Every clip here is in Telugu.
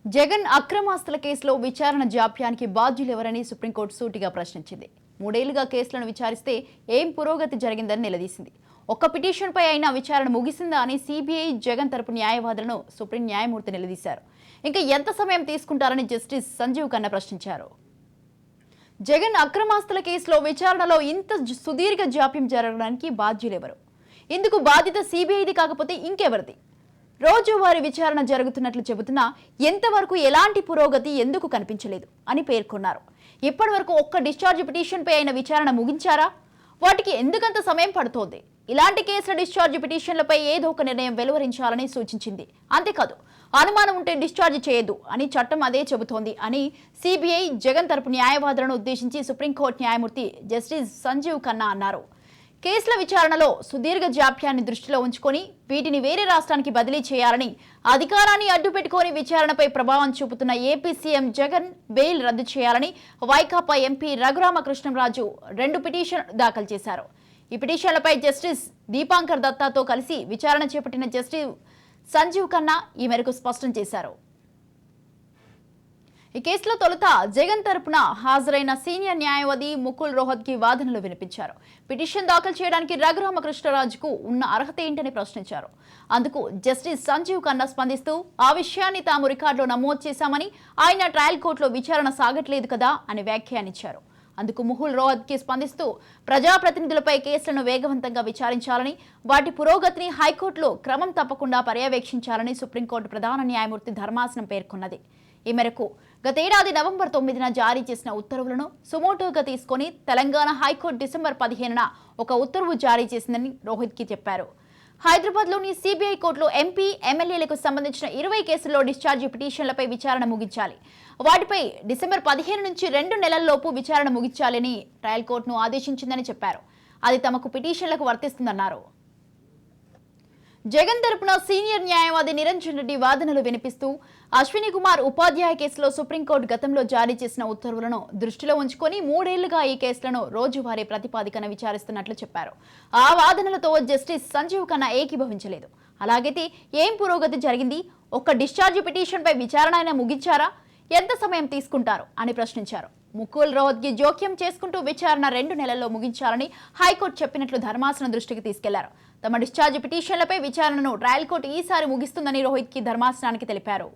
జగన్ అక్రమాస్తుల కేసులో విచారణ జాప్యానికి బాధ్యులెవరని సుప్రీంకోర్టు సూటిగా ప్రశ్నించింది. 3 ఏళ్లుగా కేసులను విచారిస్తే ఏం పురోగతి జరిగిందని నిలదీసింది. ఒక్క పిటిషన్పై అయినా విచారణ ముగిసిందా అని సిబిఐ జగన్ తరపు న్యాయవాదులను సుప్రీం న్యాయమూర్తి నిలదీశారు. ఇంకా ఎంత సమయం తీసుకుంటారని జస్టిస్ సంజీవ్ ఖన్నా ప్రశ్నించారు. జగన్ అక్రమాస్తుల కేసులో విచారణలో ఇంత సుదీర్ఘ జాప్యం జరగడానికి బాధ్యులెవరు? ఇందుకు బాధ్యత సిబిఐది కాకపోతే ఇంకెవరిది? రోజువారీ విచారణ జరుగుతున్నట్లు చెబుతున్నా ఎంతవరకు ఎలాంటి పురోగతి ఎందుకు కనిపించలేదు అని పేర్కొన్నారు. ఇప్పటివరకు ఒక్క డిశ్చార్జ్ పిటిషన్పై అయిన విచారణ ముగించారా? వాటికి ఎందుకంత సమయం పడుతోంది? ఇలాంటి కేసుల డిశ్చార్జ్ పిటిషన్లపై ఏదో ఒక నిర్ణయం వెలువరించాలని సూచించింది. అంతేకాదు, అనుమానం ఉంటే డిశ్చార్జ్ చేయదు అని చట్టం అదే చెబుతోంది అని సిబిఐ జగన్ తరపు న్యాయవాదులను ఉద్దేశించి సుప్రీంకోర్టు న్యాయమూర్తి జస్టిస్ సంజీవ్ ఖన్నా అన్నారు. కేసుల విచారణలో సుదీర్ఘ జాప్యాన్ని దృష్టిలో ఉంచుకొని వీటిని వేరే రాష్ట్రానికి బదిలీ చేయాలని, అధికారాన్ని అడ్డుపెట్టుకొని విచారణపై ప్రభావం చూపుతున్న ఏపీ సీఎం జగన్ బెయిల్ రద్దు చేయాలని వైకాపా ఎంపీ రఘురామకృష్ణంరాజు 2 పిటిషన్ దాఖలు చేశారు. ఈ పిటిషన్లపై జస్టిస్ దీపాంకర్ దత్తాతో కలిసి విచారణ చేపట్టిన జస్టిస్ సంజీవ్ ఖన్నా ఈ మేరకు స్పష్టం చేశారు. ఈ కేసులో తొలుత జగన్ తరపున హాజరైన సీనియర్ న్యాయవాది ముకుల్ రోహత్గి వాదనలు వినిపించారు. పిటిషన్ దాఖలు చేయడానికి రఘురామకృష్ణరాజుకు ఉన్న అర్హత ఏంటని ప్రశ్నించారు. అందుకు జస్టిస్ సంజీవ్ ఖన్నా స్పందిస్తూ ఆ విషయాన్ని తాము రికార్డులో నమోదు చేశామని, ఆయన ట్రయల్ కోర్టులో విచారణ సాగట్లేదు కదా అని వ్యాఖ్యానించారు. అందుకు ముకుల్ రోహత్గి స్పందిస్తూ ప్రజాప్రతినిధులపై కేసులను వేగవంతంగా విచారించాలని, వాటి పురోగతిని హైకోర్టులో క్రమం తప్పకుండా పర్యవేక్షించాలని సుప్రీంకోర్టు ప్రధాన న్యాయమూర్తి ధర్మాసనం పేర్కొన్నది. ఈ మేరకు గతేడాది నవంబర్ 9న జారీ చేసిన ఉత్తర్వులను సుమోటోగా తీసుకొని తెలంగాణ హైకోర్టు డిసెంబర్ 15న ఒక ఉత్తర్వు జారీ చేసిందని రోహిత్కి చెప్పారు. హైదరాబాద్లోని సిబిఐ కోర్టులో ఎంపీ, ఎమ్మెల్యేలకు సంబంధించిన 20 కేసుల్లో డిశ్చార్జి పిటిషన్లపై విచారణ ముగించాలి. వాటిపై డిసెంబర్ 15 నుంచి 2 నెలల్లోపు విచారణ ముగించాలని ట్రయల్ కోర్టును ఆదేశించిందని చెప్పారు. అది తమకు పిటిషన్లకు వర్తిస్తుందన్నారు. జగన్ తరపున సీనియర్ న్యాయవాది నిరంజన్ రెడ్డి వాదనలు వినిపిస్తూ అశ్విని కుమార్ ఉపాధ్యాయ కేసులో సుప్రీంకోర్టు గతంలో జారీ చేసిన ఉత్తర్వులను దృష్టిలో ఉంచుకొని 3 ఏళ్లుగా ఈ కేసులను రోజువారీ ప్రతిపాదికన విచారిస్తున్నట్లు చెప్పారు. ఆ వాదనలతో జస్టిస్ సంజీవ్ ఖన్నా ఏకీభవించలేదు. అలాగైతే ఏం పురోగతి జరిగింది? ఒక్క డిశ్చార్జ్ పిటిషన్పై విచారణ అయినా ముగించారా? ఎంత సమయం తీసుకుంటారు అని ప్రశ్నించారు. ముకుల్ రోహత్గి జోక్యం చేసుకుంటూ విచారణ 2 నెలల్లో ముగించాలని హైకోర్టు చెప్పినట్లు ధర్మాసనం దృష్టికి తీసుకెళ్లారు. తమ డిశ్చార్జ్ పిటిషన్లపై విచారణను ట్రయల్ కోర్టు ఈసారి ముగిస్తుందని రోహిత్కి ధర్మాసనానికి తెలిపారు.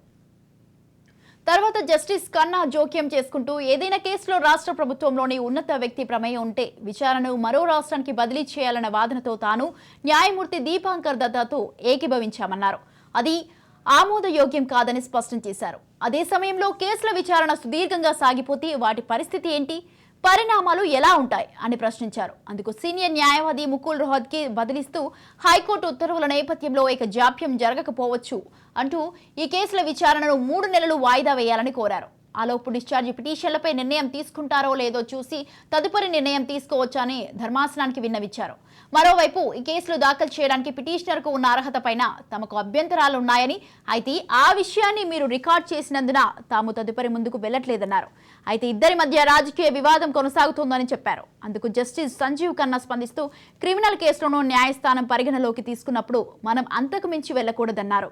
తర్వాత జస్టిస్ ఖన్నా జోక్యం చేసుకుంటూ ఏదైనా కేసులో రాష్ట్ర ప్రభుత్వంలోని ఉన్నత వ్యక్తి ప్రమేయం ఉంటే విచారణను మరో రాష్ట్రానికి బదిలీ చేయాలన్న వాదనతో తాను న్యాయమూర్తి దీపాంకర్ దత్తాతో ఏకీభవించామన్నారు. అది ఆమోదయోగ్యం కాదని స్పష్టం చేశారు. అదే సమయంలో కేసుల విచారణ సుదీర్ఘంగా సాగిపోతే వాటి పరిస్థితి ఏంటి, పరిణామాలు ఎలా ఉంటాయి అని ప్రశ్నించారు. అందుకు సీనియర్ న్యాయవాది ముకుల్ రోహత్గి బదిలిస్తూ హైకోర్టు ఉత్తర్వుల నేపథ్యంలో ఇక జాప్యం జరగకపోవచ్చు అంటూ ఈ కేసుల విచారణను 3 నెలలు వాయిదా వేయాలని కోరారు. ఆలోపు డిశ్చార్జి పిటిషన్లపై నిర్ణయం తీసుకుంటారో లేదో చూసి తదుపరి నిర్ణయం తీసుకోవచ్చని ధర్మాసనానికి విన్నవించారు. మరోవైపు ఈ కేసులు దాఖలు చేయడానికి పిటిషనర్కు ఉన్న అర్హత పైన తమకు అభ్యంతరాలు ఉన్నాయని, అయితే ఆ విషయాన్ని మీరు రికార్డ్ చేసినందున తాము తదుపరి ముందుకు వెళ్లట్లేదన్నారు. అయితే ఇద్దరి మధ్య రాజకీయ వివాదం కొనసాగుతోందని చెప్పారు. అందుకు జస్టిస్ సంజీవ్ ఖన్నా స్పందిస్తూ క్రిమినల్ కేసులను న్యాయస్థానం పరిగణలోకి తీసుకున్నప్పుడు మనం అంతకు మించి వెళ్లకూడదన్నారు.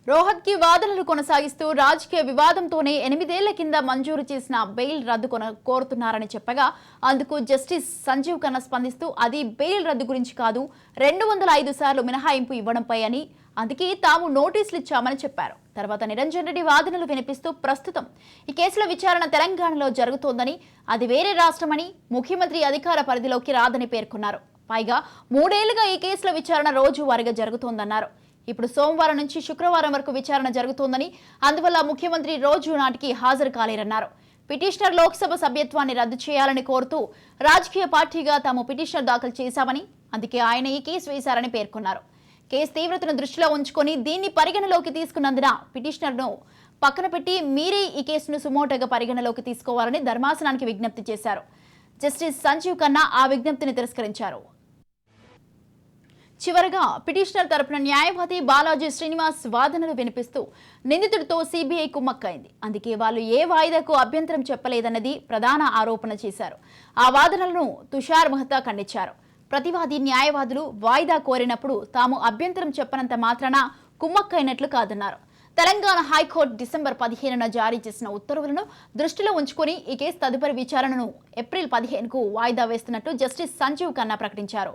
రోహత్గి వాదనలు కొనసాగిస్తూ రాజకీయ వివాదంతోనే 8 ఏళ్ల కింద మంజూరు చేసిన బెయిల్ రద్దు కోరుతున్నారని చెప్పగా, అందుకు జస్టిస్ సంజీవ్ ఖన్నా స్పందిస్తూ అది బెయిల్ రద్దు గురించి కాదు, 205 సార్లు మినహాయింపు ఇవ్వడంపై అని, అందుకే తాము నోటీసులు ఇచ్చామని చెప్పారు. తర్వాత నిరంజన్ రెడ్డి వాదనలు వినిపిస్తూ ప్రస్తుతం ఈ కేసుల విచారణ తెలంగాణలో జరుగుతోందని, అది వేరే రాష్ట్రమని, ముఖ్యమంత్రి అధికార పరిధిలోకి రాదని పేర్కొన్నారు. పైగా 3 ఏళ్లుగా ఈ కేసుల విచారణ రోజువారీగా జరుగుతోందన్నారు. ఇప్పుడు సోమవారం నుంచి శుక్రవారం వరకు విచారణ జరుగుతోందని, అందువల్ల ముఖ్యమంత్రి రోజు నాటికి హాజరు కాలేరన్నారు. పిటిషనర్ లోక్సభ సభ్యత్వాన్ని రద్దు చేయాలని కోరుతూ రాజకీయ పార్టీగా తాము పిటిషన్ దాఖలు చేశామని, అందుకే ఆయన ఈ కేసు వేశారని పేర్కొన్నారు. కేసు తీవ్రతను దృష్టిలో ఉంచుకొని దీన్ని పరిగణలోకి తీసుకున్నందున పిటిషనర్ను పక్కన పెట్టి మీరే ఈ కేసును సుమోటోగా పరిగణలోకి తీసుకోవాలని ధర్మాసనానికి విజ్ఞప్తి చేశారు. జస్టిస్ సంజీవ్ ఖన్నా ఆ విజ్ఞప్తిని తిరస్కరించారు. చివరగా పిటిషనర్ తరపున న్యాయవాది బాలాజీ శ్రీనివాస్ వాదనలు వినిపిస్తూ నిందితుడితో సిబిఐ కుమ్మక్కైంది, అందుకే వాళ్ళు ఏ వాయిదాకు అభ్యంతరం చెప్పలేదన్నది ప్రధాన ఆరోపణ చేశారు. ఆ వాదనలను తుషార్ మెహతా ఖండించారు. ప్రతివాది న్యాయవాదులు వాయిదా కోరినప్పుడు తాము అభ్యంతరం చెప్పనంత మాత్రాన కుమ్మక్కైనట్లు కాదన్నారు. తెలంగాణ హైకోర్టు డిసెంబర్ 15న జారీ చేసిన ఉత్తర్వులను దృష్టిలో ఉంచుకొని ఈ కేసు తదుపరి విచారణను ఏప్రిల్ 15కు వాయిదా వేస్తున్నట్టు జస్టిస్ సంజీవ్ ఖన్నా ప్రకటించారు.